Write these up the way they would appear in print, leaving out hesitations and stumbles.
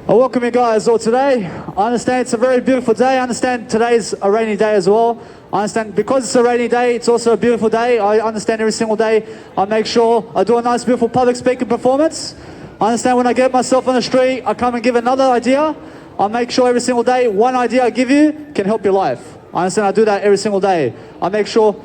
I welcome you guys all today. I understand it's a very beautiful day. I understand today's a rainy day as well. I understand because it's a rainy day, it's also a beautiful day. I understand every single day I make sure I do a nice, beautiful public speaking performance. I understand when I get myself on the street, I come and give another idea. I make sure every single day, one idea I give you can help your life. I understand I do that every single day. I make sure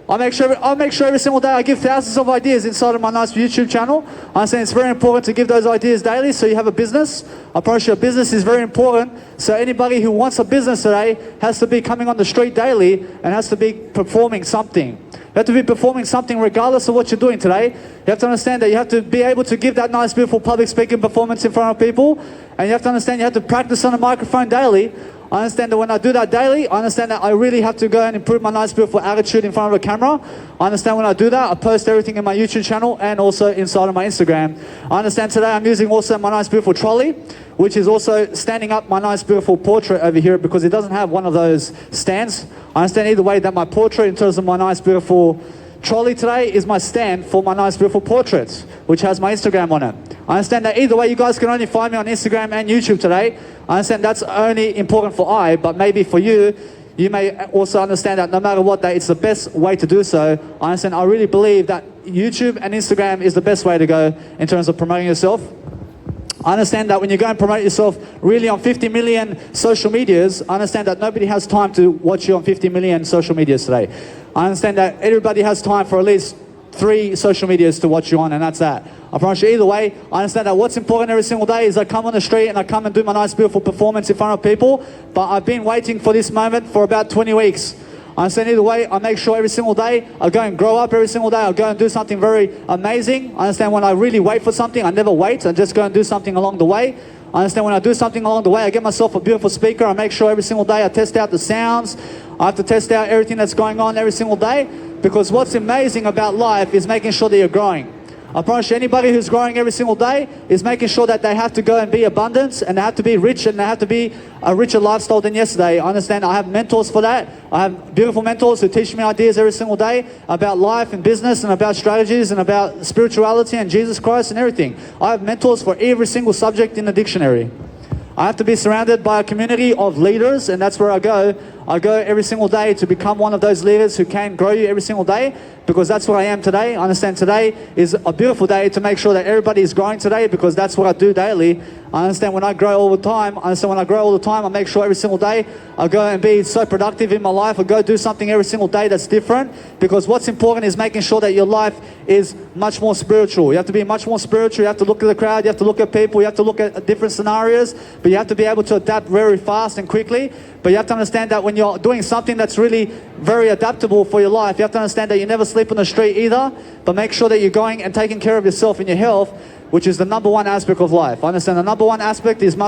every single day I give thousands of ideas inside of my nice YouTube channel. I understand it's very important to give those ideas daily so you have a business. I promise you a business is very important. So anybody who wants a business today has to be coming on the street daily and has to be performing something. You have to be performing something regardless of what you're doing today. You have to understand that you have to be able to give that nice, beautiful public speaking performance in front of people. And you have to understand you have to practice on a microphone daily. I understand that when I do that daily, I understand that I really have to go and improve my nice, beautiful attitude in front of a camera. I understand when I do that, I post everything in my YouTube channel and also inside of my Instagram. I understand today I'm using also my nice, beautiful trolley, which is also standing up my nice, beautiful portrait over here because it doesn't have one of those stands. I understand either way that my portrait in terms of my nice, beautiful trolley today is my stand for my nice, beautiful portrait, which has my Instagram on it. I understand that either way you guys can only find me on Instagram and YouTube today. I understand that's only important for I, but maybe for you, you may also understand that no matter what, that it's the best way to do so. I understand, I really believe that YouTube and Instagram is the best way to go in terms of promoting yourself. I understand that when you go and promote yourself really on 50 million social medias, I understand that nobody has time to watch you on 50 million social medias today. I understand that everybody has time for at least 3 social medias to watch you on, and that's that. I promise you either way, I understand that what's important every single day is I come on the street and I come and do my nice, beautiful performance in front of people, but I've been waiting for this moment for about 20 weeks. I understand either way, I make sure every single day I go and grow up every single day. I go and do something very amazing. I understand when I really wait for something, I never wait. I just go and do something along the way. I understand when I do something along the way, I get myself a beautiful speaker. I make sure every single day I test out the sounds. I have to test out everything that's going on every single day, because what's amazing about life is making sure that you're growing. I promise you, anybody who's growing every single day is making sure that they have to go and be abundant, and they have to be rich, and they have to be a richer lifestyle than yesterday. I understand I have mentors for that. I have beautiful mentors who teach me ideas every single day about life and business and about strategies and about spirituality and Jesus Christ and everything. I have mentors for every single subject in the dictionary. I have to be surrounded by a community of leaders, and that's where I go. I go every single day to become one of those leaders who can grow you every single day, because that's what I am today. I understand today is a beautiful day to make sure that everybody is growing today, because that's what I do daily. I understand when I grow all the time, I make sure every single day I go and be so productive in my life. I go do something every single day that's different, because what's important is making sure that your life is much more spiritual. You have to be much more spiritual. You have to look at the crowd. You have to look at people. You have to look at different scenarios, but you have to be able to adapt very fast and quickly. But you have to understand that when you're doing something that's really very adaptable for your life, you have to understand that you never sleep on the street either, but make sure that you're going and taking care of yourself and your health, which is the number one aspect of life. I understand the number one aspect is you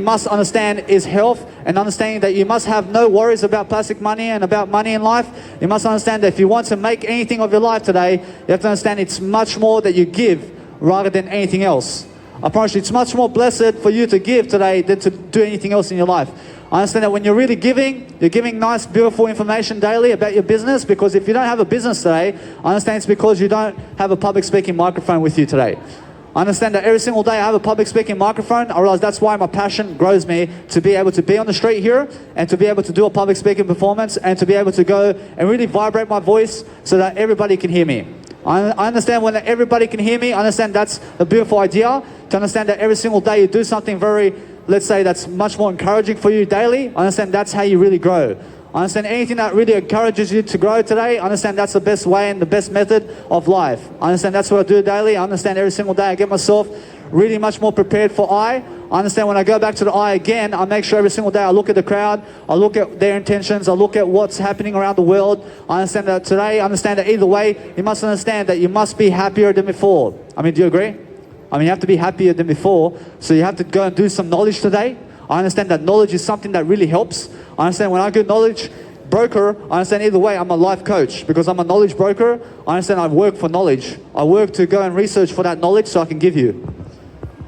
must understand is health, and understanding that you must have no worries about plastic money and about money in life. You must understand that if you want to make anything of your life today, you have to understand it's much more that you give rather than anything else. I promise you, it's much more blessed for you to give today than to do anything else in your life. I understand that when you're really giving, you're giving nice, beautiful information daily about your business, because if you don't have a business today, I understand it's because you don't have a public speaking microphone with you today. I understand that every single day I have a public speaking microphone. I realize that's why my passion grows me to be able to be on the street here and to be able to do a public speaking performance and to be able to go and really vibrate my voice so that everybody can hear me. I understand when everybody can hear me, I understand that's a beautiful idea, to understand that every single day you do something very, let's say, that's much more encouraging for you daily. I understand that's how you really grow. I understand anything that really encourages you to grow today, I understand that's the best way and the best method of life. I understand that's what I do daily. I understand every single day I get myself really much more prepared for I understand when I go back to the I again, I make sure every single day I look at the crowd, I look at their intentions, I look at what's happening around the world. I understand that today, I understand that either way, you must understand that you must be happier than before. I mean, do you agree? I mean, you have to be happier than before, so you have to go and do some knowledge today. I understand that knowledge is something that really helps. I understand when I go knowledge broker, I understand either way I'm a life coach, because I'm a knowledge broker. I understand I work for knowledge. I work to go and research for that knowledge so I can give you.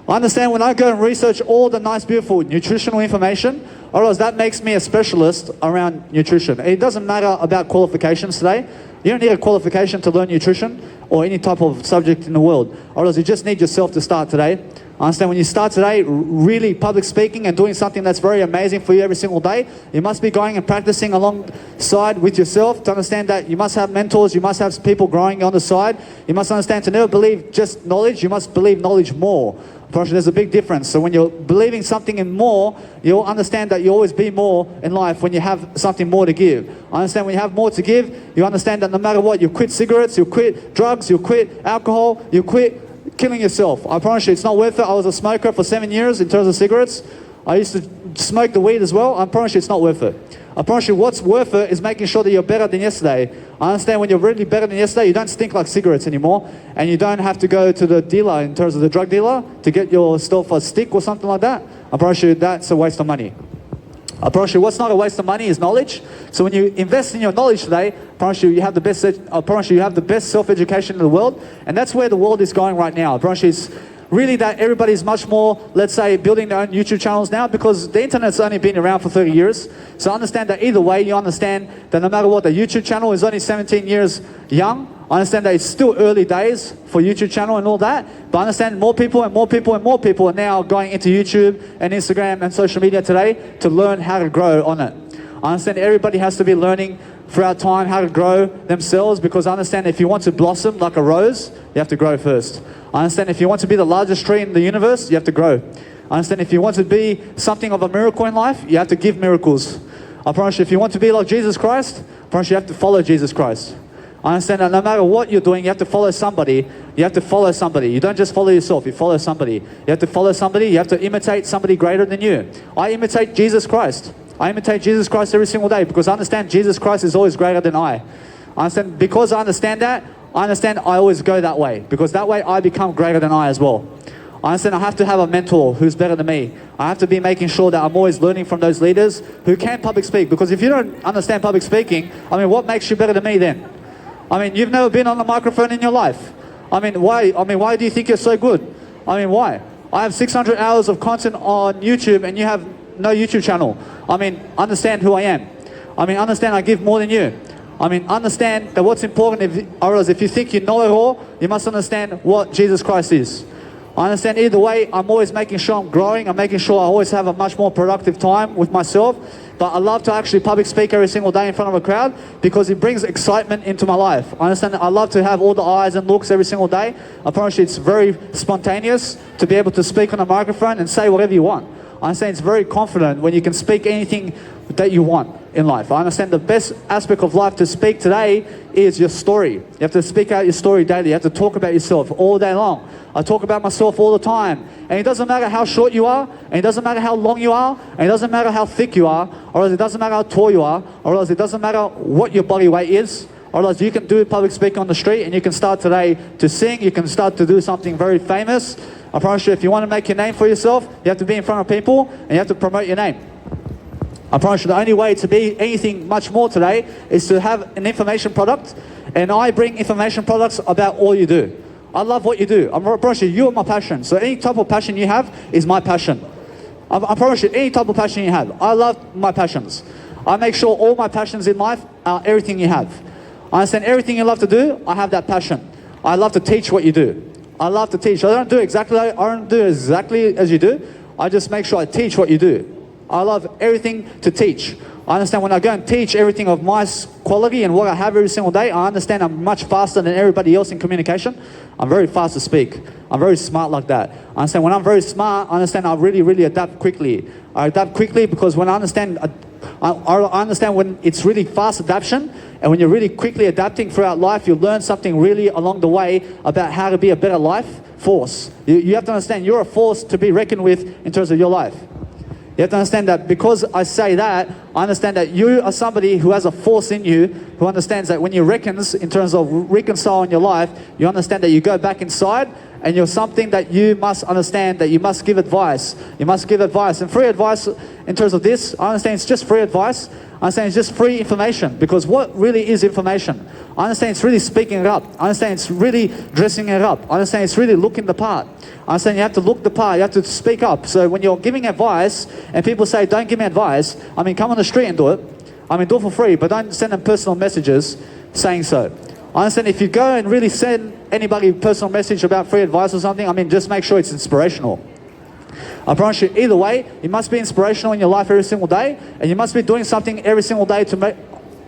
I understand when I go and research all the nice, beautiful nutritional information, I realize that makes me a specialist around nutrition. It doesn't matter about qualifications today. You don't need a qualification to learn nutrition. or any type of subject in the world. Or else you just need yourself to start today. I understand when you start today, really public speaking and doing something that's very amazing for you every single day, you must be going and practicing alongside with yourself to understand that you must have mentors, you must have people growing on the side. You must understand to never believe just knowledge, you must believe knowledge more. There's a big difference. So when you're believing something in more, you'll understand that you always be more in life when you have something more to give. I understand when you have more to give, you understand that no matter what, you quit cigarettes, you quit drugs, you quit alcohol, you quit killing yourself. I promise you, it's not worth it. I was a smoker for 7 years in terms of cigarettes. I used to smoke the weed as well. I promise you, it's not worth it. I promise you, what's worth it is making sure that you're better than yesterday. I understand when you're really better than yesterday, you don't stink like cigarettes anymore, and you don't have to go to the dealer, in terms of the drug dealer, to get yourself a stick or something like that. I promise you, that's a waste of money. I promise you, what's not a waste of money is knowledge. So when you invest in your knowledge today, I promise you, you have the best. I promise you have the best self-education in the world, and that's where the world is going right now. I promise you, it's really that everybody's much more, let's say, building their own YouTube channels now, because the internet's only been around for 30 years. So understand that either way, you understand that no matter what, the YouTube channel is only 17 years young. I understand that it's still early days for YouTube channel and all that, but I understand more people and more people and more people are now going into YouTube and Instagram and social media today to learn how to grow on it. I understand everybody has to be learning throughout time how to grow themselves, because I understand if you want to blossom like a rose, you have to grow first. I understand if you want to be the largest tree in the universe, you have to grow. I understand if you want to be something of a miracle in life, you have to give miracles. I promise you, if you want to be like Jesus Christ, I promise you have to follow Jesus Christ. I understand that no matter what you're doing, you have to follow somebody. You have to follow somebody. You don't just follow yourself, you follow somebody. You have to follow somebody, you have to imitate somebody greater than you. I imitate Jesus Christ. I imitate Jesus Christ every single day, because I understand Jesus Christ is always greater than I. I understand, because I understand that, I always go that way, because that way I become greater than I as well. I understand I have to have a mentor who's better than me. I have to be making sure that I'm always learning from those leaders who can public speak, because if you don't understand public speaking, I mean, what makes you better than me then? I mean, you've never been on a microphone in your life. I mean, why do you think you're so good? I mean, why? I have 600 hours of content on YouTube and you have no YouTube channel. I mean, understand who I am. I mean, understand I give more than you. I mean, understand that what's important, if you think you know it all, you must understand what Jesus Christ is. I understand either way, I'm always making sure I'm growing. I'm making sure I always have a much more productive time with myself. But I love to actually public speak every single day in front of a crowd, because it brings excitement into my life. I understand that I love to have all the eyes and looks every single day. I promise you, it's very spontaneous to be able to speak on a microphone and say whatever you want. I understand it's very confident when you can speak anything that you want in life. I understand the best aspect of life to speak today is your story. You have to speak out your story daily. You have to talk about yourself all day long. I talk about myself all the time. And it doesn't matter how short you are, and it doesn't matter how long you are, and it doesn't matter how thick you are, or else it doesn't matter how tall you are, or else it doesn't matter what your body weight is, or else you can do public speaking on the street, and you can start today to sing, you can start to do something very famous. I promise you, if you want to make your name for yourself, you have to be in front of people, and you have to promote your name. I promise you, the only way to be anything much more today is to have an information product, and I bring information products about all you do. I love what you do. I promise you, you are my passion. So any type of passion you have is my passion. I promise you, any type of passion you have, I love my passions. I make sure all my passions in life are everything you have. I understand everything you love to do, I have that passion. I love to teach what you do. I love to teach. I don't do exactly as you do. I just make sure I teach what you do. I love everything to teach. I understand when I go and teach everything of my quality and what I have every single day, I understand I'm much faster than everybody else in communication. I'm very fast to speak. I'm very smart like that. I understand when I'm very smart, I understand I really adapt quickly. I adapt quickly because when I understand when it's really fast adaptation, and when you're really quickly adapting throughout life, you learn something really along the way about how to be a better life force. You have to understand you're a force to be reckoned with in terms of your life. You have to understand that because I say that, I understand that you are somebody who has a force in you, who understands that when you reckons in terms of reconcile in your life, you understand that you go back inside and you're something that you must understand that you must give advice. You must give advice. And free advice in terms of this, I understand it's just free advice. I understand it's just free information, because what really is information? I understand it's really speaking it up. I understand it's really dressing it up. I understand it's really looking the part. I understand you have to look the part, you have to speak up. So when you're giving advice and people say, don't give me advice, I mean, come on the street and do it. I mean, do it for free, but don't send them personal messages saying so. I understand if you go and really send anybody a personal message about free advice or something, I mean, just make sure it's inspirational. I promise you, either way, you must be inspirational in your life every single day, and you must be doing something every single day to make,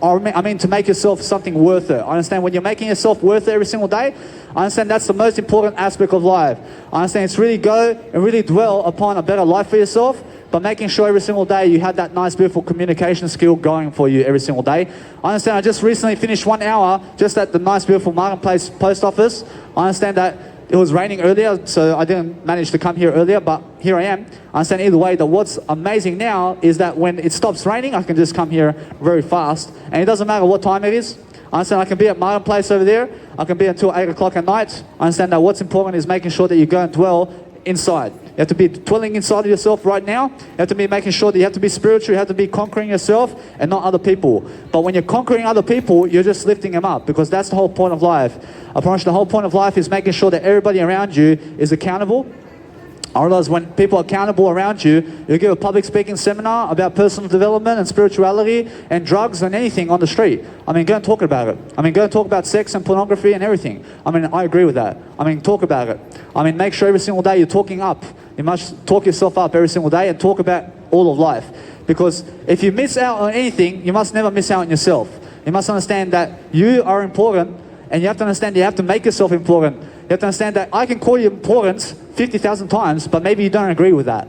to make yourself something worth it. I understand when you're making yourself worth it every single day, I understand that's the most important aspect of life. I understand it's really go and really dwell upon a better life for yourself, but making sure every single day you have that nice, beautiful communication skill going for you every single day. I understand I just recently finished 1 hour just at the nice, beautiful Marketplace post office. I understand that it was raining earlier, so I didn't manage to come here earlier, but here I am. I understand either way that what's amazing now is that when it stops raining, I can just come here very fast. And it doesn't matter what time it is. I understand I can be at Marketplace over there. I can be until 8 o'clock at night. I understand that what's important is making sure that you go and dwell inside. You have to be dwelling inside of yourself right now. You have to be making sure that you have to be spiritual. You have to be conquering yourself and not other people. But when you're conquering other people, you're just lifting them up, because that's the whole point of life. I promise you, the whole point of life is making sure that everybody around you is accountable. I realize when people are accountable around you, you give a public speaking seminar about personal development and spirituality and drugs and anything on the street. I mean, go and talk about it. I mean, go and talk about sex and pornography and everything. I mean, I agree with that. I mean, talk about it. I mean, make sure every single day you're talking up. You must talk yourself up every single day and talk about all of life. Because if you miss out on anything, you must never miss out on yourself. You must understand that you are important, and you have to understand you have to make yourself important. You have to understand that I can call you important 50,000 times, but maybe you don't agree with that.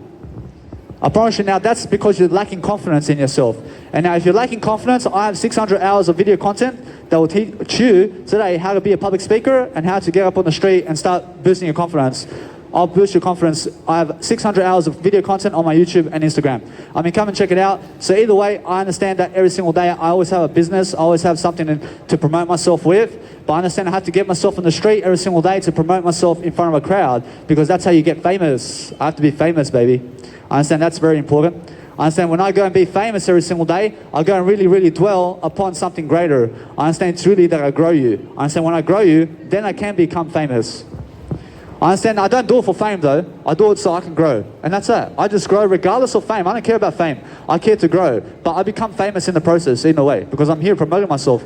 I promise you now, that's because you're lacking confidence in yourself. And now if you're lacking confidence, I have 600 hours of video content that will teach you today how to be a public speaker and how to get up on the street and start boosting your confidence. I'll boost your confidence. I have 600 hours of video content on my YouTube and Instagram. I mean, come and check it out. So either way, I understand that every single day I always have a business. I always have something to promote myself with. But I understand I have to get myself on the street every single day to promote myself in front of a crowd, because that's how you get famous. I have to be famous, baby. I understand that's very important. I understand when I go and be famous every single day, I go and really, really dwell upon something greater. I understand it's really that I grow you. I understand when I grow you, then I can become famous. I understand I don't do it for fame though. I do it so I can grow. And that's it. I just grow regardless of fame. I don't care about fame. I care to grow. But I become famous in the process, in a way, because I'm here promoting myself.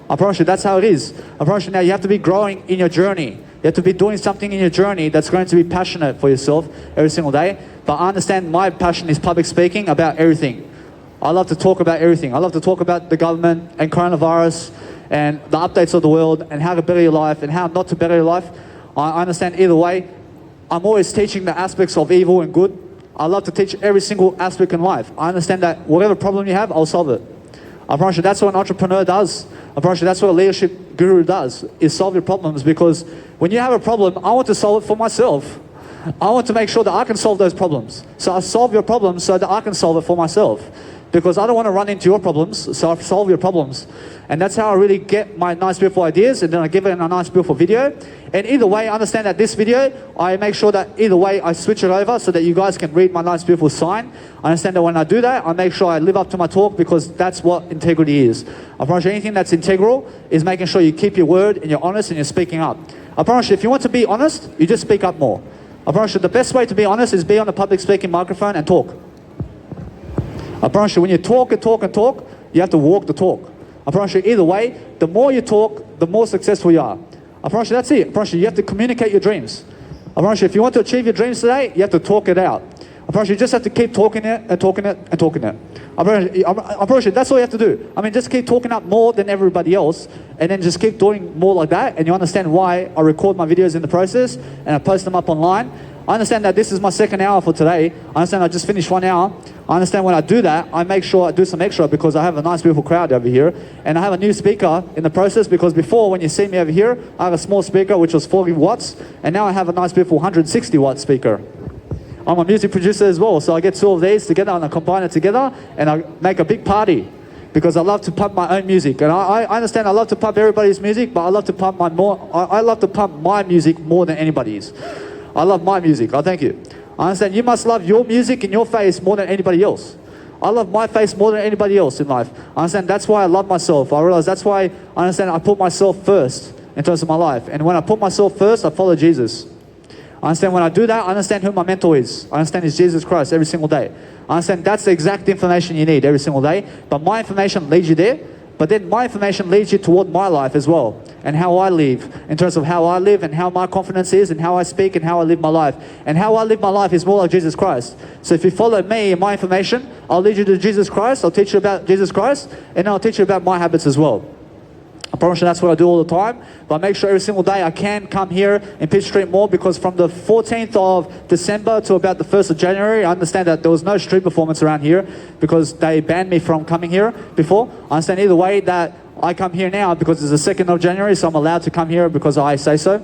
I promise you, that's how it is. I promise you now, you have to be growing in your journey. You have to be doing something in your journey that's going to be passionate for yourself every single day. But I understand my passion is public speaking about everything. I love to talk about everything. I love to talk about the government and coronavirus and the updates of the world and how to better your life and how not to better your life. I understand either way. I'm always teaching the aspects of evil and good. I love to teach every single aspect in life. I understand that whatever problem you have, I'll solve it. I promise you that's what an entrepreneur does. I promise you that's what a leadership guru does, is solve your problems, because when you have a problem, I want to solve it for myself. I want to make sure that I can solve those problems. So I solve your problems so that I can solve it for myself. Because I don't want to run into your problems, so I solve your problems. And that's how I really get my nice, beautiful ideas, and then I give it in a nice, beautiful video. And either way, I understand that this video, I make sure that either way I switch it over so that you guys can read my nice, beautiful sign. I understand that when I do that, I make sure I live up to my talk, because that's what integrity is. I promise you, anything that's integral is making sure you keep your word and you're honest and you're speaking up. I promise you, if you want to be honest, you just speak up more. I promise you, the best way to be honest is be on the public speaking microphone and talk. I promise you, when you talk and talk and talk, you have to walk the talk. I promise you, either way, the more you talk, the more successful you are. I promise you, that's it. I promise you, you have to communicate your dreams. I promise you, if you want to achieve your dreams today, you have to talk it out. I promise you, just have to keep talking it and talking it and talking it. I promise you, that's all you have to do. I mean, just keep talking up more than everybody else, and then just keep doing more like that, and you understand why I record my videos in the process, and I post them up online. I understand that this is my second hour for today. I understand I just finished 1 hour. I understand when I do that, I make sure I do some extra, because I have a nice, beautiful crowd over here. And I have a new speaker in the process, because before, when you see me over here, I had a small speaker which was 40 watts. And now I have a nice, beautiful 160 watt speaker. I'm a music producer as well, so I get two of these together and I combine it together and I make a big party. Because I love to pump my own music. And I understand I love to pump everybody's music, but I love to pump I love to pump my music more than anybody's. I love my music. Thank you. I understand you must love your music and your face more than anybody else. I love my face more than anybody else in life. I understand that's why I love myself. I realize that's why I understand I put myself first in terms of my life. And when I put myself first, I follow Jesus. I understand when I do that, I understand who my mentor is. I understand it's Jesus Christ every single day. I understand that's the exact information you need every single day. But my information leads you there. But then my information leads you toward my life as well. and how I live, in terms of how I live and how my confidence is and how I speak and how I live my life. And how I live my life is more like Jesus Christ. So if you follow me and my information, I'll lead you to Jesus Christ, I'll teach you about Jesus Christ, and I'll teach you about my habits as well. I promise you that's what I do all the time, but I make sure every single day I can come here in Pitt Street Mall, because from the 14th of December to about the 1st of January, I understand that there was no street performance around here because they banned me from coming here before. I understand either way that I come here now because it's the 2nd of January, so I'm allowed to come here because I say so.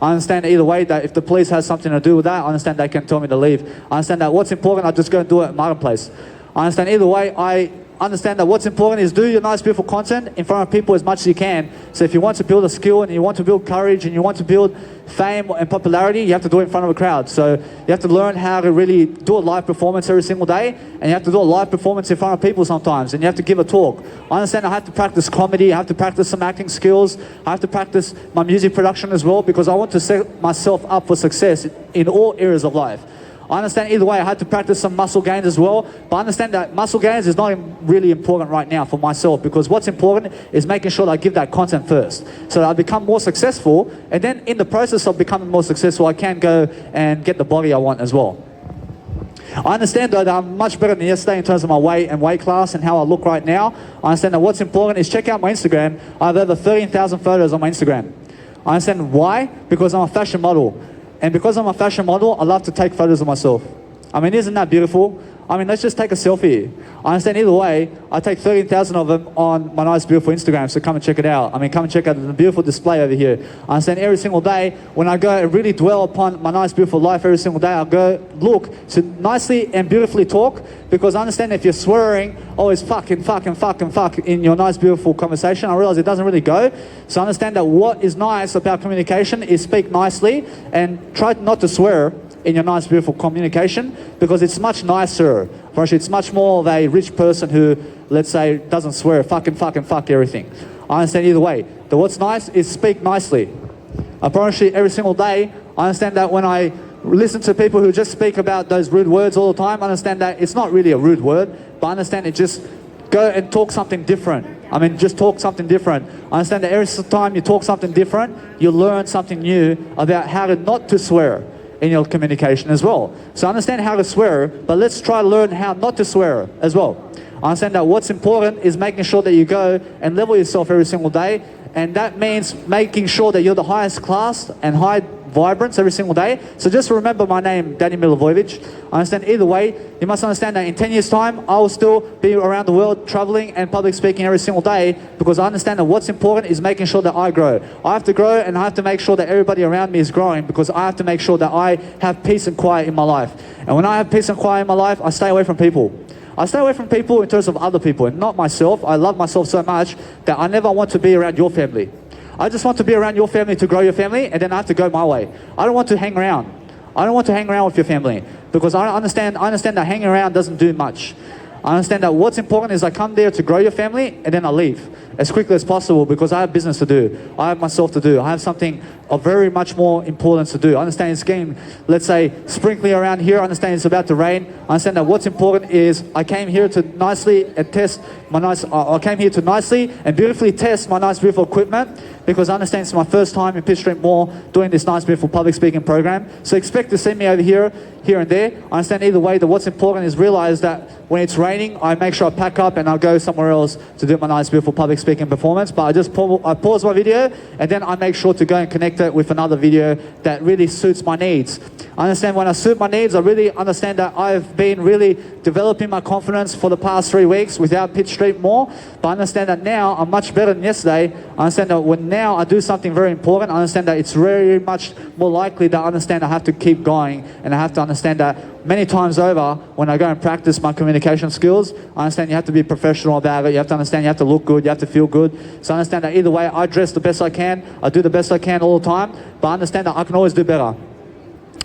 I understand either way that if the police has something to do with that, I understand they can tell me to leave. I understand that what's important, I just go and do it at my own place. I understand either way, I understand that what's important is do your nice, beautiful content in front of people as much as you can. So if you want to build a skill and you want to build courage and you want to build fame and popularity, you have to do it in front of a crowd. So you have to learn how to really do a live performance every single day, and you have to do a live performance in front of people sometimes, and you have to give a talk. I understand I have to practice comedy, I have to practice some acting skills, I have to practice my music production as well, because I want to set myself up for success in all areas of life. I understand either way I had to practice some muscle gains as well, but I understand that muscle gains is not really important right now for myself, because what's important is making sure that I give that content first, so that I become more successful, and then in the process of becoming more successful, I can go and get the body I want as well. I understand though that I'm much better than yesterday in terms of my weight and weight class and how I look right now. I understand that what's important is check out my Instagram. I have over 13,000 photos on my Instagram. I understand why? Because I'm a fashion model. And because I'm a fashion model, I love to take photos of myself. I mean, isn't that beautiful? I mean, let's just take a selfie. I understand either way, I take 13,000 of them on my nice, beautiful Instagram, so come and check it out. I mean, come and check out the beautiful display over here. I understand every single day, when I go and really dwell upon my nice, beautiful life every single day, I'll go look to nicely and beautifully talk, because I understand if you're swearing, always fuck in your nice, beautiful conversation, I realize it doesn't really go. So I understand that what is nice about communication is speak nicely and try not to swear in your nice, beautiful communication, because it's much nicer. It's much more of a rich person who, let's say, doesn't swear, fuck everything. I understand either way. That what's nice is speak nicely. I promise you every single day, I understand that when I listen to people who just speak about those rude words all the time, I understand that it's not really a rude word, but I understand it just go and talk something different. I mean, just talk something different. I understand that every time you talk something different, you learn something new about how to not to swear in your communication as well. So understand how to swear, but let's try to learn how not to swear as well. I understand that what's important is making sure that you go and level yourself every single day, and that means making sure that you're the highest class and high vibrance every single day. So just remember my name, Danny Milivojevic. I understand either way, you must understand that in 10 years time, I will still be around the world traveling and public speaking every single day, because I understand that what's important is making sure that I grow. I have to grow, and I have to make sure that everybody around me is growing, because I have to make sure that I have peace and quiet in my life. And when I have peace and quiet in my life, I stay away from people. I stay away from people in terms of other people and not myself. I love myself so much that I never want to be around your family. I just want to be around your family to grow your family, and then I have to go my way. I don't want to hang around. I don't want to hang around with your family, because I understand that hanging around doesn't do much. I understand that what's important is I come there to grow your family, and then I leave as quickly as possible, because I have business to do. I have myself to do. I have something of very much more importance to do. I understand it's getting, let's say, sprinkly around here. I understand it's about to rain. I understand that what's important is I came here to nicely and test my nice, I came here to nicely and beautifully test my nice, beautiful equipment, because I understand it's my first time in Pitt Street Mall doing this nice, beautiful public speaking program. So expect to see me over here and there. I understand either way that what's important is realize that when it's raining, I make sure I pack up and I'll go somewhere else to do my nice, beautiful public speaking performance. But I pause my video, and then I make sure to go and connect it with another video that really suits my needs. I understand when I suit my needs, I really understand that I've been really developing my confidence for the past 3 weeks without Pitt Street Mall. But I understand that now I'm much better than yesterday. I understand that when now I do something very important, I understand that it's very much more likely that I understand I have to keep going, and I have to understand that many times over when I go and practice my communication skills, I understand you have to be professional about it. You have to understand you have to look good, you have to feel good. So I understand that either way, I dress the best I can, I do the best I can all the time, but I understand that I can always do better.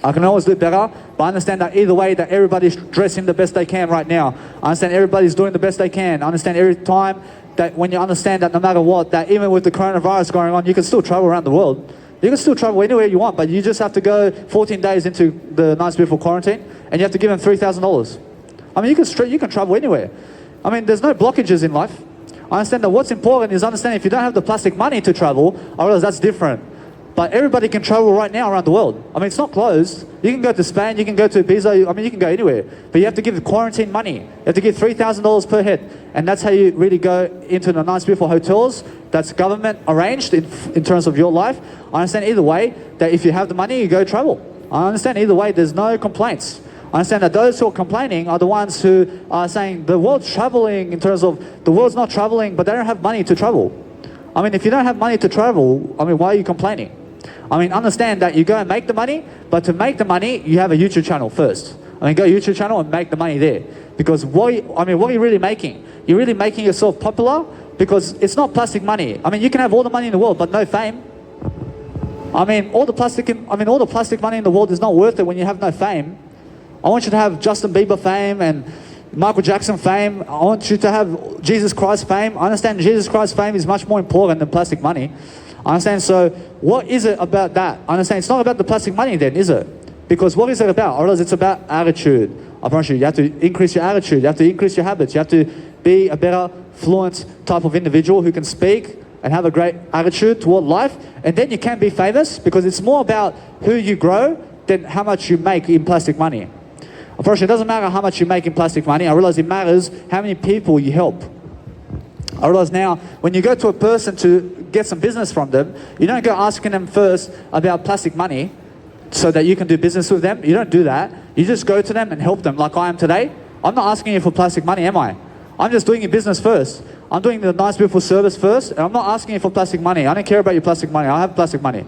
I can always do better, but I understand that either way that everybody's dressing the best they can right now. I understand everybody's doing the best they can. I understand every time that when you understand that no matter what, that even with the coronavirus going on, you can still travel around the world. You can still travel anywhere you want, but you just have to go 14 days into the nice, beautiful quarantine, and you have to give them $3,000. I mean, you can travel anywhere. I mean, there's no blockages in life. I understand that what's important is understanding if you don't have the plastic money to travel, I realize that's different. But everybody can travel right now around the world. I mean, it's not closed. You can go to Spain, you can go to Ibiza, I mean, you can go anywhere. But you have to give the quarantine money. You have to give $3,000 per head. And that's how you really go into the nice, beautiful hotels that's government arranged in terms of your life. I understand either way that if you have the money, you go travel. I understand either way, there's no complaints. I understand that those who are complaining are the ones who are saying the world's traveling in terms of the world's not traveling, but they don't have money to travel. I mean, if you don't have money to travel, I mean, why are you complaining? I mean, understand that you go and make the money, but to make the money, you have a YouTube channel first. I mean, go YouTube channel and make the money there. Because what are you really making? You're really making yourself popular because it's not plastic money. I mean, you can have all the money in the world, but no fame. I mean, all the plastic money in the world is not worth it when you have no fame. I want you to have Justin Bieber fame and Michael Jackson fame. I want you to have Jesus Christ fame. I understand Jesus Christ fame is much more important than plastic money. I understand, so what is it about that? I understand it's not about the plastic money then, is it? Because what is it about? I realize it's about attitude. I promise you have to increase your attitude. You have to increase your habits. You have to be a better, fluent type of individual who can speak and have a great attitude toward life. And then you can be famous because it's more about who you grow than how much you make in plastic money. I promise you, it doesn't matter how much you make in plastic money. I realize it matters how many people you help. I realize now, when you go to a person to get some business from them, you don't go asking them first about plastic money so that you can do business with them. You don't do that. You just go to them and help them like I am today. I'm not asking you for plastic money, am I? I'm just doing your business first. I'm doing the nice, beautiful service first, and I'm not asking you for plastic money. I don't care about your plastic money. I have plastic money.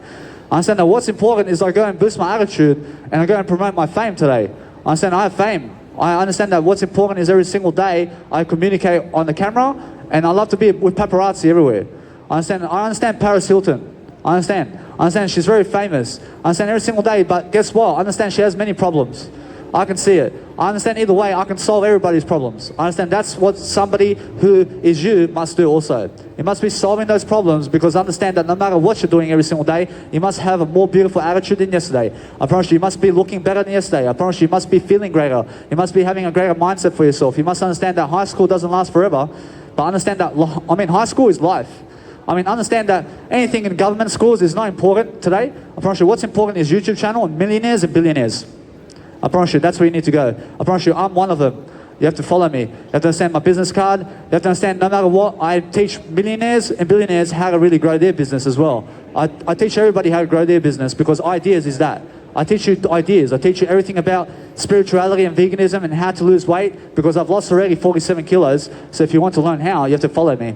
I understand that what's important is I go and boost my attitude and I go and promote my fame today. I understand I have fame. I understand that what's important is every single day I communicate on the camera, and I love to be with paparazzi everywhere. I understand Paris Hilton. I understand she's very famous. I understand every single day, but guess what? I understand she has many problems. I can see it. I understand either way, I can solve everybody's problems. I understand that's what somebody who is you must do also. You must be solving those problems because understand that no matter what you're doing every single day, you must have a more beautiful attitude than yesterday. I promise you must be looking better than yesterday. I promise you must be feeling greater. You must be having a greater mindset for yourself. You must understand that high school doesn't last forever, but understand that, high school is life. Understand that anything in government schools is not important today. I promise you what's important is YouTube channel and millionaires and billionaires. I promise you, that's where you need to go. I promise you, I'm one of them. You have to follow me. You have to understand my business card. You have to understand no matter what, I teach millionaires and billionaires how to really grow their business as well. I teach everybody how to grow their business because ideas is that. I teach you ideas. I teach you everything about spirituality and veganism and how to lose weight because I've lost already 47 kilos. So if you want to learn how, you have to follow me.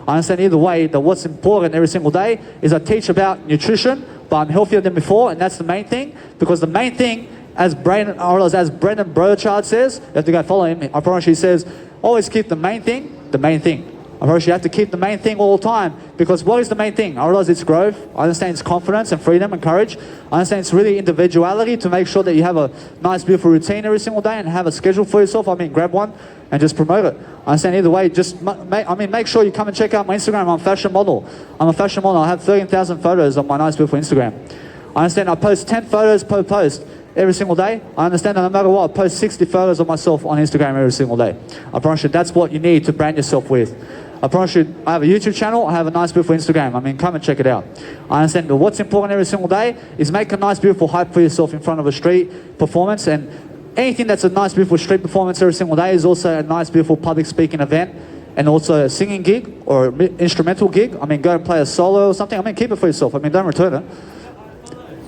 I understand either way that what's important every single day is I teach about nutrition, but I'm healthier than before, and that's the main thing because the main thing, as Brendan Brochard says, you have to go follow him. I promise you, he says, always keep the main thing, the main thing. I promise you have to keep the main thing all the time because what is the main thing? I realize it's growth. I understand it's confidence and freedom and courage. I understand it's really individuality to make sure that you have a nice, beautiful routine every single day and have a schedule for yourself. Grab one and just promote it. I understand either way, just make sure you come and check out my Instagram. I'm a fashion model. I'm a fashion model. I have 13,000 photos on my nice, beautiful Instagram. I understand I post 10 photos per post every single day. I understand that no matter what, I post 60 photos of myself on Instagram every single day. I promise you that's what you need to brand yourself with. I promise you, I have a YouTube channel, I have a nice, beautiful Instagram. Come and check it out. I understand that what's important every single day is make a nice, beautiful hype for yourself in front of a street performance, and anything that's a nice, beautiful street performance every single day is also a nice, beautiful public speaking event, and also a singing gig or instrumental gig. Go and play a solo or something. Keep it for yourself. Don't return it.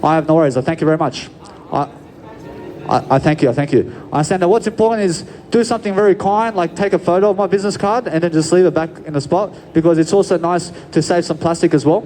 I have no worries. I thank you very much. I thank you. I understand that what's important is do something very kind, like take a photo of my business card and then just leave it back in the spot because it's also nice to save some plastic as well.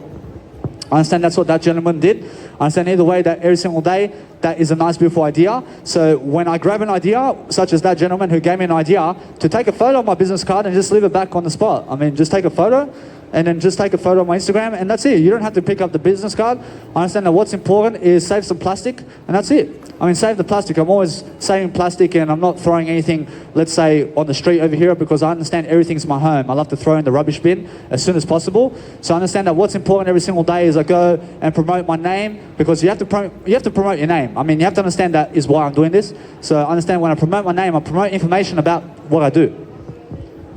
I understand that's what that gentleman did. I understand either way that every single day that is a nice, beautiful idea. So when I grab an idea, such as that gentleman who gave me an idea, to take a photo of my business card and just leave it back on the spot. Just take a photo and then just take a photo of my Instagram and that's it. You don't have to pick up the business card. I understand that what's important is save some plastic and that's it. Save the plastic. I'm always saving plastic and I'm not throwing anything, let's say, on the street over here because I understand everything's my home. I love to throw in the rubbish bin as soon as possible. So I understand that what's important every single day is I go and promote my name because you have to promote your name. You have to understand that is why I'm doing this. So I understand when I promote my name, I promote information about what I do.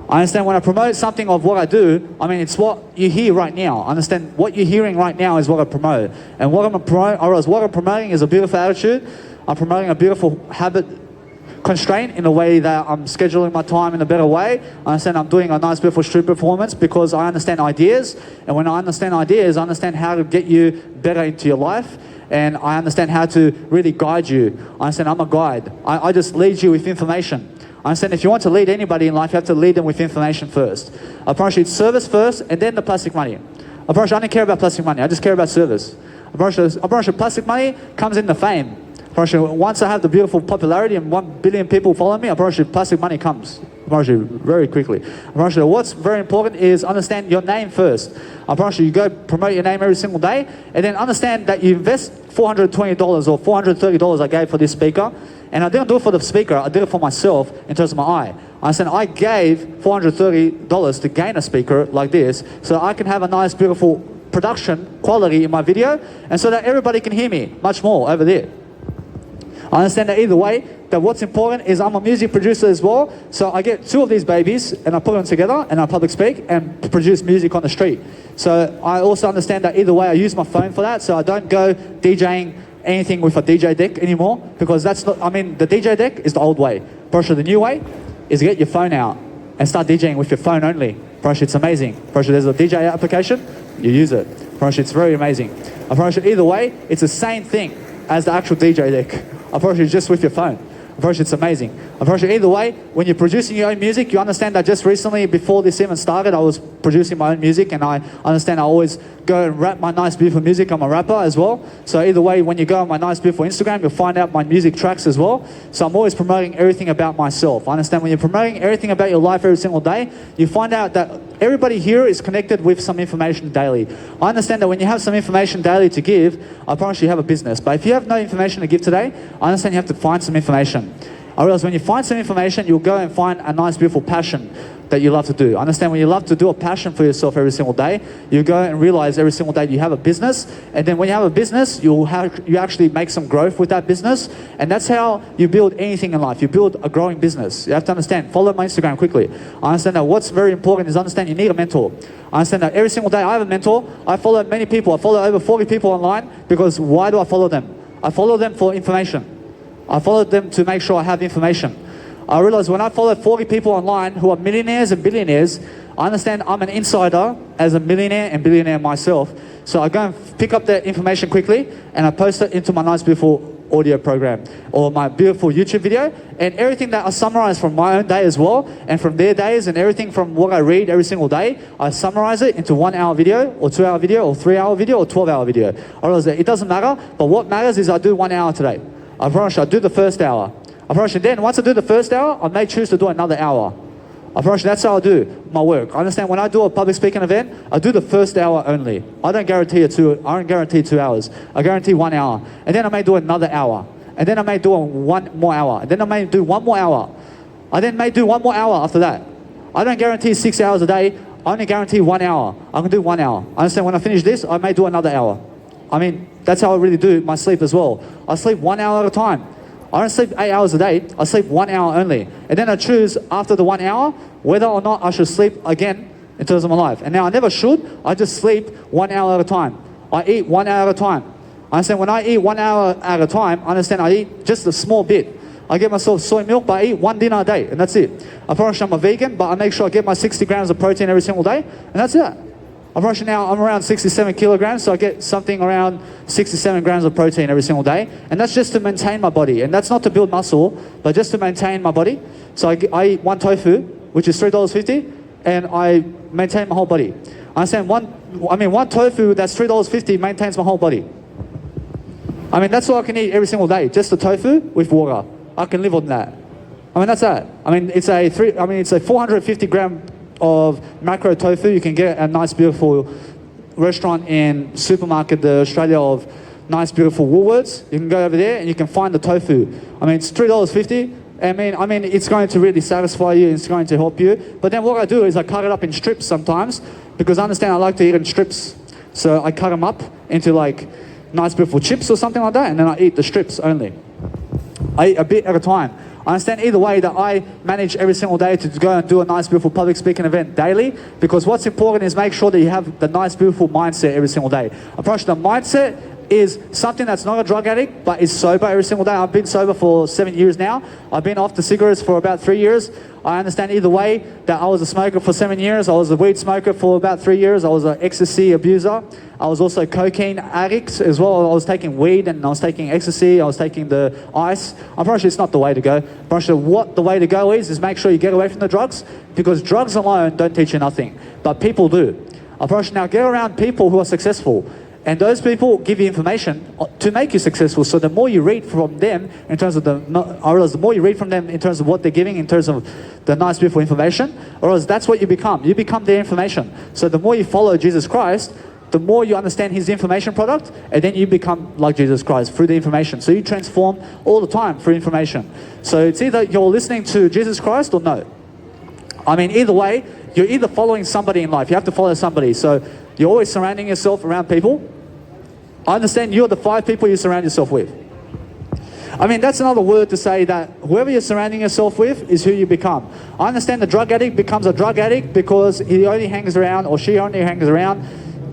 I understand when I promote something of what I do, I mean, it's what you hear right now. I understand what you're hearing right now is what I promote. And what I'm promoting is a beautiful attitude. I'm promoting a beautiful habit constraint in a way that I'm scheduling my time in a better way. I understand I'm doing a nice, beautiful street performance because I understand ideas. And when I understand ideas, I understand how to get you better into your life. And I understand how to really guide you. I understand I'm a guide. I just lead you with information. I understand if you want to lead anybody in life, you have to lead them with information first. I promise you it's service first and then the plastic money. I promise you I don't care about plastic money, I just care about service. I promise you plastic money comes in the fame. I promise you once I have the beautiful popularity and 1 billion people follow me, I promise you plastic money comes. I promise you very quickly. I promise you what's very important is understand your name first. I promise you go promote your name every single day and then understand that you invest $420 or $430 I gave for this speaker. And I didn't do it for the speaker, I did it for myself in terms of my eye. I said I gave $430 to gain a speaker like this so I can have a nice, beautiful production quality in my video and so that everybody can hear me much more over there. I understand that either way, that what's important is I'm a music producer as well, so I get 2 of these babies and I put them together and I public speak and produce music on the street. So I also understand that either way I use my phone for that, so I don't go DJing anything with a DJ deck anymore because that's not, I mean, the DJ deck is the old way. Pressure, the new way is get your phone out and start DJing with your phone only. Pressure, it's amazing. Pressure, there's a DJ application, you use it. Pressure, it's very amazing. I promise you either way, it's the same thing as the actual DJ deck. I promise you just with your phone. I promise you it's amazing. I promise you either way, when you're producing your own music, you understand that just recently, before this even started, I was producing my own music and I understand I always go and rap my nice, beautiful music. I'm a rapper as well. So either way, when you go on my nice, beautiful Instagram, you'll find out my music tracks as well. So I'm always promoting everything about myself. I understand when you're promoting everything about your life every single day, you find out that everybody here is connected with some information daily. I understand that when you have some information daily to give, I promise you have a business. But if you have no information to give today, I understand you have to find some information. I realize when you find some information, you'll go and find a nice, beautiful passion that you love to do. I understand when you love to do a passion for yourself every single day, you go and realize every single day you have a business. And then when you have a business, you actually make some growth with that business. And that's how you build anything in life. You build a growing business. You have to understand. Follow my Instagram quickly. I understand that what's very important is understand you need a mentor. I understand that every single day I have a mentor. I follow many people. I follow over 40 people online because why do I follow them? I follow them for information. I follow them to make sure I have information. I realize when I follow 40 people online who are millionaires and billionaires, I understand I'm an insider as a millionaire and billionaire myself. So I go and pick up that information quickly and I post it into my nice, beautiful audio program or my beautiful YouTube video, and everything that I summarize from my own day as well and from their days and everything from what I read every single day, I summarize it into 1 hour video or 2 hour video or 3 hour video or 12 hour video. I realize that it doesn't matter, but what matters is I do 1 hour today. I promise you I do the first hour. I promise you then once I do the first hour, I may choose to do another hour. I promise you that's how I do my work. I understand when I do a public speaking event, I do the first hour only. I don't guarantee 2 hours. I guarantee 1 hour. And then I may do another hour. And then I may do 1 more hour. And then I may do 1 more hour. I then may do 1 more hour after that. I don't guarantee 6 hours a day. I only guarantee 1 hour. I can do 1 hour. I understand when I finish this, I may do another hour. I mean, that's how I really do my sleep as well. I sleep 1 hour at a time. I don't sleep 8 hours a day, I sleep 1 hour only. And then I choose after the 1 hour, whether or not I should sleep again in terms of my life. And now I never should, I just sleep 1 hour at a time. I eat 1 hour at a time. I understand when I eat 1 hour at a time, I understand I eat just a small bit. I get myself soy milk, but I eat 1 dinner a day, and that's it. I promise I'm a vegan, but I make sure I get my 60 grams of protein every single day, and that's it. I promise now I'm around 67 kilograms, so I get something around 67 grams of protein every single day. And that's just to maintain my body. And that's not to build muscle, but just to maintain my body. So I eat 1 tofu, which is $3.50, and I maintain my whole body. I understand 1 tofu that's $3.50 maintains my whole body. I mean, that's all I can eat every single day, just the tofu with water. I can live on that. I mean, that's that. I mean, it's a 450 gram of macro tofu. You can get at a nice beautiful restaurant in supermarket, the Australia of nice beautiful Woolworths. You can go over there and you can find the tofu. I mean, it's $3.50. I mean, it's going to really satisfy you. It's going to help you. But then what I do is I cut it up in strips sometimes because I understand I like to eat in strips. So I cut them up into like nice beautiful chips or something like that, and then I eat the strips only. I eat a bit at a time. I understand either way that I manage every single day to go and do a nice, beautiful public speaking event daily, because what's important is make sure that you have the nice, beautiful mindset every single day. I promise you, the mindset is something that's not a drug addict, but is sober every single day. I've been sober for 7 years now. I've been off the cigarettes for about 3 years. I understand either way that I was a smoker for 7 years. I was a weed smoker for about 3 years. I was an ecstasy abuser. I was also a cocaine addict as well. I was taking weed and I was taking ecstasy. I was taking the ice. I promise you it's not the way to go. I promise you what the way to go is make sure you get away from the drugs, because drugs alone don't teach you nothing, but people do. I promise you now, get around people who are successful. And those people give you information to make you successful. So the more you read from them in terms of the more you read from them in terms of what they're giving, in terms of the nice, beautiful information, or else that's what you become. You become their information. So the more you follow Jesus Christ, the more you understand his information product, and then you become like Jesus Christ through the information. So you transform all the time through information. So it's either you're listening to Jesus Christ or no. I mean, either way, you're either following somebody in life. You have to follow somebody. So you're always surrounding yourself around people. I understand you're the 5 people you surround yourself with. I mean, that's another word to say that whoever you're surrounding yourself with is who you become. I understand the drug addict becomes a drug addict because he only hangs around, or she only hangs around,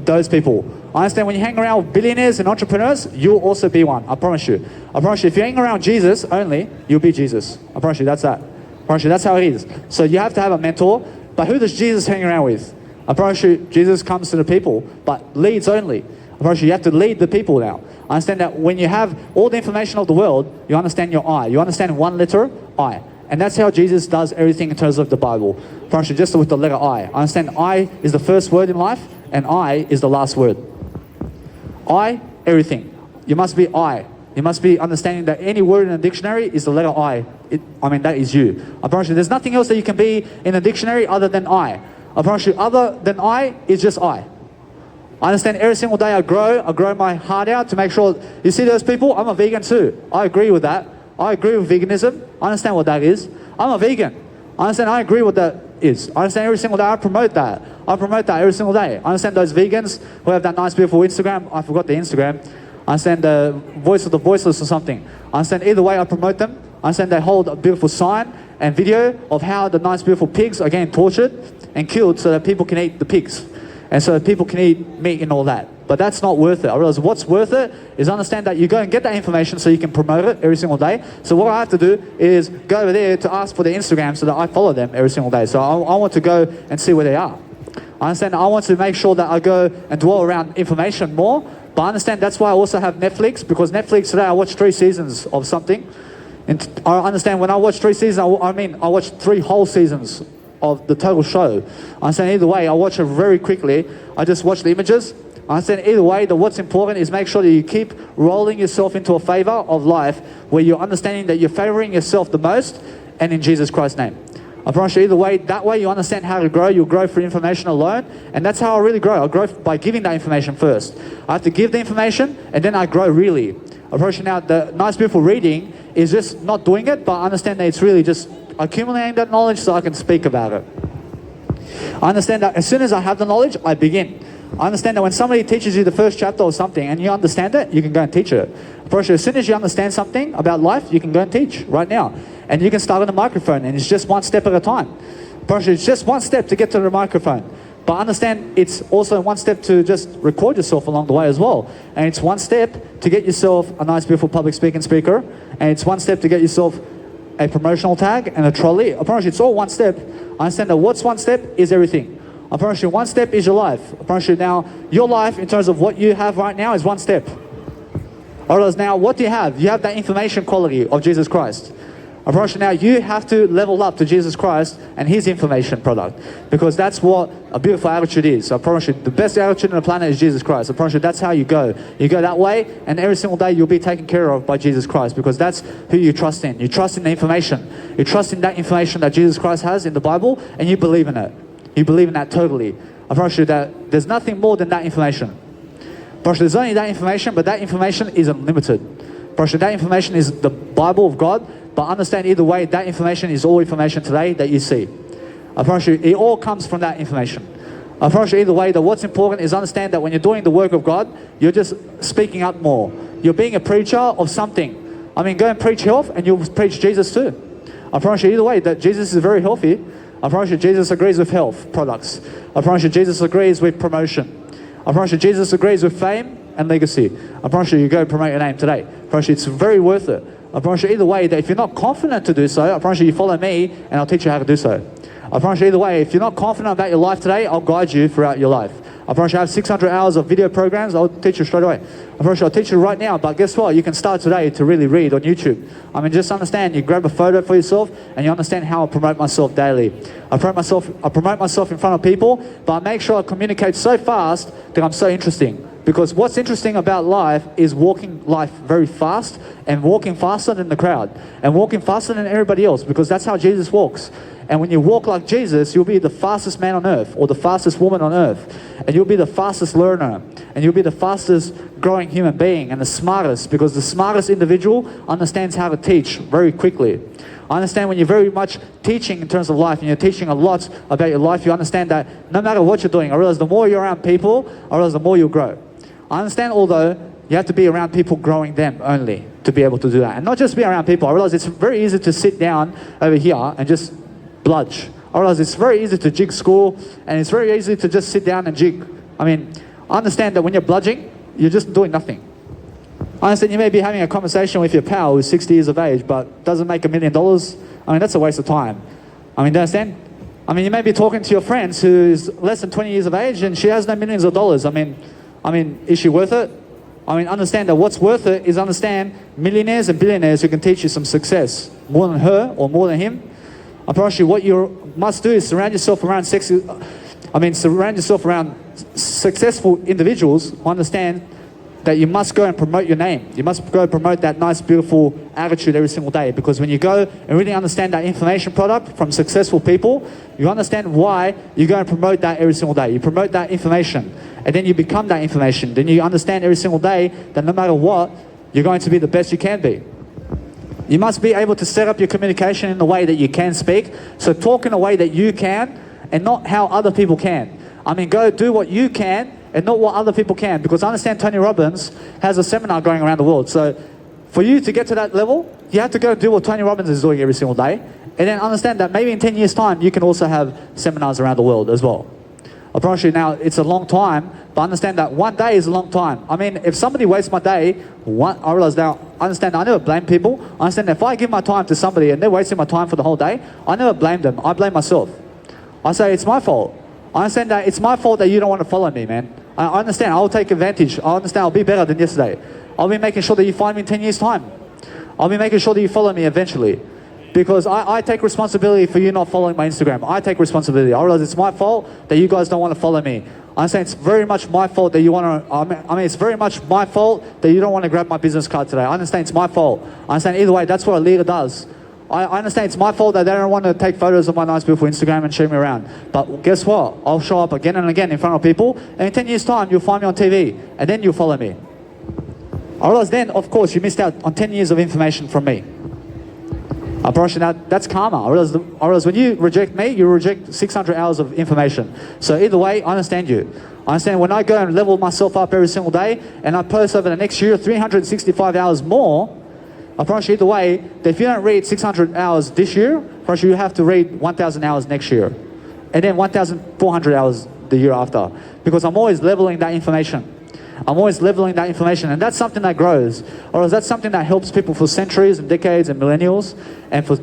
those people. I understand when you hang around with billionaires and entrepreneurs, you'll also be one. I promise you. I promise you, if you hang around Jesus only, you'll be Jesus. I promise you, that's that. I promise you, that's how it is. So you have to have a mentor. But who does Jesus hang around with? I promise you, Jesus comes to the people, but leads only. I promise you have to lead the people now. I understand that when you have all the information of the world, you understand your I. You understand one letter, I. And that's how Jesus does everything in terms of the Bible. I promise you, just with the letter I. I understand I is the first word in life, and I is the last word. I, everything. You must be I. You must be understanding that any word in a dictionary is the letter I. That is you. I promise you, there's nothing else that you can be in a dictionary other than I. I promise you, other than I is just I. I understand every single day I grow my heart out to make sure, you see those people, I'm a vegan too. I agree with that. I agree with veganism. I understand what that is. I'm a vegan. I understand, I agree what that is. I understand every single day I promote that. I promote that every single day. I understand those vegans who have that nice beautiful Instagram. I forgot the Instagram. I understand the voice of the voiceless or something. I understand either way I promote them. I understand they hold a beautiful sign and video of how the nice beautiful pigs are getting tortured and killed so that people can eat the pigs. And so people can eat meat and all that. But that's not worth it. I realize what's worth it is understand that you go and get that information so you can promote it every single day. So what I have to do is go over there to ask for the Instagram so that I follow them every single day. So I want to go and see where they are. I understand I want to make sure that I go and dwell around information more. But I understand that's why I also have Netflix, because Netflix today I watched 3 seasons of something. And I understand when I watch 3 seasons, I watch 3 whole seasons of the total show. I understand either way, I watch it very quickly. I just watch the images. I understand either way that what's important is make sure that you keep rolling yourself into a favor of life where you're understanding that you're favoring yourself the most, and in Jesus Christ's name. I promise you either way, that way you understand how to grow. You'll grow through information alone, and that's how I really grow. I grow by giving that information first. I have to give the information, and then I grow really. I promise you now, the nice beautiful reading is just not doing it, but I understand that it's really just accumulating that knowledge so I can speak about it. I understand that as soon as I have the knowledge, I begin. I understand that when somebody teaches you the first chapter or something and you understand it, you can go and teach it. For sure, as soon as you understand something about life, you can go and teach right now. And you can start on the microphone, and it's just one step at a time. For sure, it's just one step to get to the microphone. But understand it's also one step to just record yourself along the way as well. And it's one step to get yourself a nice, beautiful public speaker. And it's one step to get yourself a promotional tag and a trolley. I promise you, it's all one step. I understand that what's one step is everything. I promise you, one step is your life. I promise you now, your life in terms of what you have right now is one step. Or now, what do you have? You have that information quality of Jesus Christ. I promise you now, you have to level up to Jesus Christ and his information product, because that's what a beautiful attitude is. I promise you, the best attitude on the planet is Jesus Christ. I promise you, that's how you go. You go that way, and every single day you'll be taken care of by Jesus Christ, because that's who you trust in. You trust in the information. You trust in that information that Jesus Christ has in the Bible, and you believe in it. You believe in that totally. I promise you that there's nothing more than that information. I promise you, there's only that information, but that information is unlimited. I promise you, that information is the Bible of God. But understand either way, that information is all information today that you see. I promise you, it all comes from that information. I promise you either way that what's important is understand that when you're doing the work of God, you're just speaking up more. You're being a preacher of something. I mean, go and preach health and you'll preach Jesus too. I promise you either way that Jesus is very healthy. I promise you Jesus agrees with health products. I promise you Jesus agrees with promotion. I promise you Jesus agrees with fame and legacy. I promise you go promote your name today. I promise you it's very worth it. I promise you either way that if you're not confident to do so, I promise you follow me and I'll teach you how to do so. I promise you either way, if you're not confident about your life today, I'll guide you throughout your life. I promise you I have 600 hours of video programs, I'll teach you straight away. I promise you I'll teach you right now, but guess what? You can start today to really read on YouTube. I mean, just understand, you grab a photo for yourself and you understand how I promote myself daily. I promote myself in front of people, but I make sure I communicate so fast that I'm so interesting. Because what's interesting about life is walking life very fast and walking faster than the crowd and walking faster than everybody else, because that's how Jesus walks. And when you walk like Jesus, you'll be the fastest man on earth or the fastest woman on earth. And you'll be the fastest learner. And you'll be the fastest growing human being and the smartest, because the smartest individual understands how to teach very quickly. I understand when you're very much teaching in terms of life and you're teaching a lot about your life, you understand that no matter what you're doing, I realize the more you're around people, I realize the more you'll grow. I understand, although you have to be around people growing them only to be able to do that. And not just be around people. I realize it's very easy to sit down over here and just bludge. I realize it's very easy to jig school and it's very easy to just sit down and jig. I mean, I understand that when you're bludging, you're just doing nothing. I understand you may be having a conversation with your pal who's 60 years of age but doesn't make $1 million. I mean, that's a waste of time. I mean, do you understand? I mean, you may be talking to your friends who's less than 20 years of age and she has no millions of dollars. I mean, is she worth it? I mean, understand that what's worth it is understand millionaires and billionaires who can teach you some success more than her or more than him. I promise you what you must do is surround yourself around successful individuals who understand that you must go and promote your name. You must go promote that nice, beautiful attitude every single day, because when you go and really understand that information product from successful people, you understand why you go and promote that every single day. You promote that information, and then you become that information. Then you understand every single day that no matter what, you're going to be the best you can be. You must be able to set up your communication in the way that you can speak. So talk in a way that you can and not how other people can. I mean, go do what you can and not what other people can. Because I understand Tony Robbins has a seminar going around the world. So for you to get to that level, you have to go do what Tony Robbins is doing every single day. And then understand that maybe in 10 years' time, you can also have seminars around the world as well. I promise you now, it's a long time, but understand that one day is a long time. I mean, if somebody wastes my day, I realize now, I never blame people. I understand that if I give my time to somebody and they're wasting my time for the whole day, I never blame them. I blame myself. I say, it's my fault. I understand that it's my fault that you don't want to follow me, man. I understand. I'll take advantage. I understand I'll be better than yesterday. I'll be making sure that you find me in 10 years' time. I'll be making sure that you follow me eventually. Because I take responsibility for you not following my Instagram. I take responsibility. I realize it's my fault that you guys don't want to follow me. I'm saying it's very much my fault that you want to, I mean, it's very much my fault that you don't want to grab my business card today. I understand it's my fault. I understand either way, that's what a leader does. I understand it's my fault that they don't want to take photos of my nice beautiful Instagram and show me around. But guess what? I'll show up again and again in front of people, and in 10 years' time, you'll find me on TV, and then you'll follow me. I realize then, of course, you missed out on 10 years of information from me. I promise you now, that's karma. I realize when you reject me, you reject 600 hours of information. So either way, I understand you. I understand when I go and level myself up every single day, and I post over the next year 365 hours more, I promise you either way, that if you don't read 600 hours this year, I promise you have to read 1,000 hours next year. And then 1,400 hours the year after. Because I'm always leveling that information. I'm always leveling that information, and that's something that grows. Or that's something that helps people for centuries and decades and millennials and for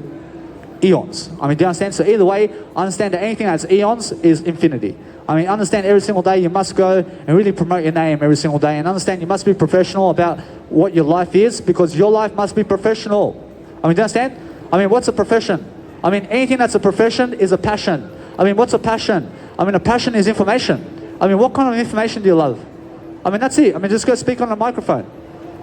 eons. I mean, do you understand? So either way, understand that anything that's eons is infinity. I mean, understand every single day you must go and really promote your name every single day, and understand you must be professional about what your life is, because your life must be professional. I mean, do you understand? I mean, what's a profession? I mean, anything that's a profession is a passion. I mean, what's a passion? I mean, a passion is information. I mean, what kind of information do you love? I mean, that's it. I mean, just go speak on a microphone.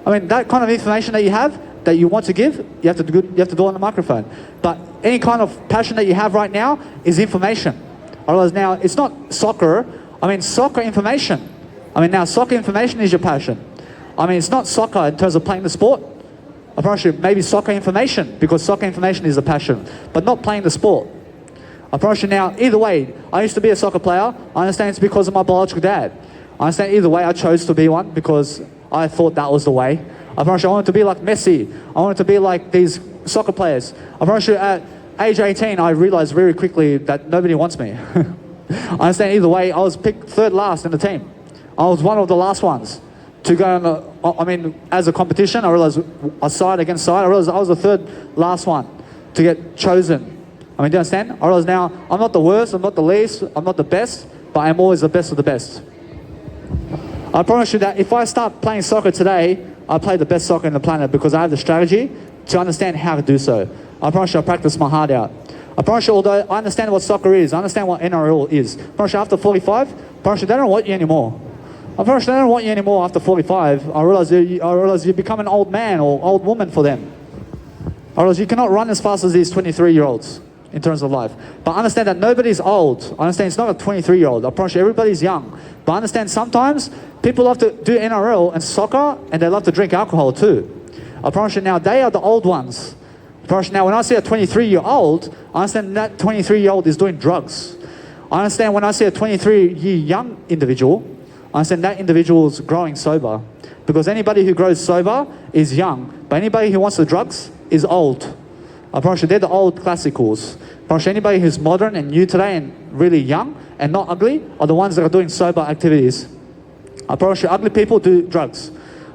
I mean, that kind of information that you have, that you want to give, you have to do it on the microphone. But any kind of passion that you have right now is information. Otherwise now, it's not soccer. I mean, soccer information. I mean, now soccer information is your passion. I mean, it's not soccer in terms of playing the sport. I promise you, maybe soccer information, because soccer information is a passion, but not playing the sport. I promise you now, either way, I used to be a soccer player. I understand it's because of my biological dad. I understand either way I chose to be one because I thought that was the way. I promise you, I wanted to be like Messi. I wanted to be like these soccer players. I promise you at age 18, I realized very quickly that nobody wants me. I understand either way, I was picked third last in the team. I was one of the last ones to go as a competition. I realized side against side, I realized I was the third last one to get chosen. Do you understand? I realize now, I'm not the worst, I'm not the least, I'm not the best, but I'm always the best of the best. I promise you that if I start playing soccer today, I play the best soccer on the planet because I have the strategy to understand how to do so. I promise you I practice my heart out. I promise you, although I understand what soccer is, I understand what NRL is. I promise you after 45, I promise you they don't want you anymore. I promise you they don't want you anymore after 45. I realize you become an old man or old woman for them. I realize you cannot run as fast as these 23-year-olds in terms of life. But understand that nobody's old. I understand it's not a 23-year-old. I promise you everybody's young. But I understand sometimes people love to do NRL and soccer and they love to drink alcohol too. I promise you now they are the old ones. I promise you now when I see a 23-year-old, I understand that 23-year-old is doing drugs. I understand when I see a 23-year young individual, I understand that individual is growing sober. Because anybody who grows sober is young. But anybody who wants the drugs is old. I promise you, they're the old classicals. I promise you, anybody who's modern and new today and really young and not ugly are the ones that are doing sober activities. I promise you, ugly people do drugs.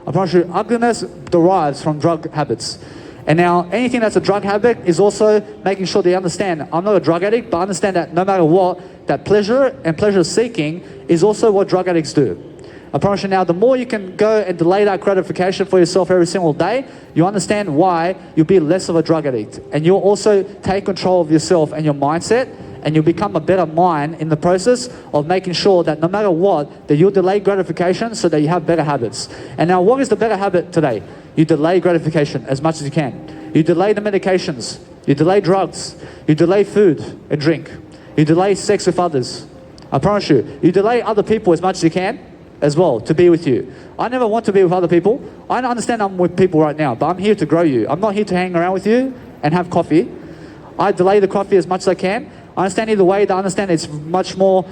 I promise you, ugliness derives from drug habits. And now, anything that's a drug habit is also making sure they understand, I'm not a drug addict, but I understand that no matter what, that pleasure and pleasure seeking is also what drug addicts do. I promise you now, the more you can go and delay that gratification for yourself every single day, you understand why you'll be less of a drug addict. And you'll also take control of yourself and your mindset, and you'll become a better mind in the process of making sure that no matter what, that you'll delay gratification so that you have better habits. And now, what is the better habit today? You delay gratification as much as you can. You delay the medications. You delay drugs. You delay food and drink. You delay sex with others. I promise you, you delay other people as much as you can as well to be with you. I never want to be with other people. I understand I'm with people right now, but I'm here to grow you. I'm not here to hang around with you and have coffee. I delay the coffee as much as I can. I understand either way, I understand it's much more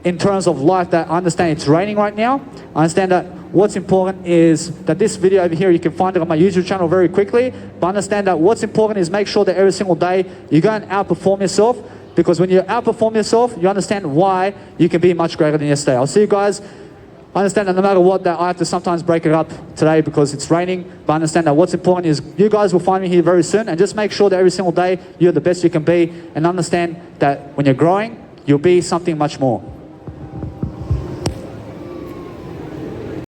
in terms of life that I understand it's raining right now. I understand that what's important is that this video over here, you can find it on my YouTube channel very quickly, but understand that what's important is make sure that every single day you go and outperform yourself, because when you outperform yourself, you understand why you can be much greater than yesterday. I'll see you guys. I understand that no matter what, that I have to sometimes break it up today because it's raining, but I understand that what's important is you guys will find me here very soon, and just make sure that every single day you're the best you can be, and understand that when you're growing, you'll be something much more.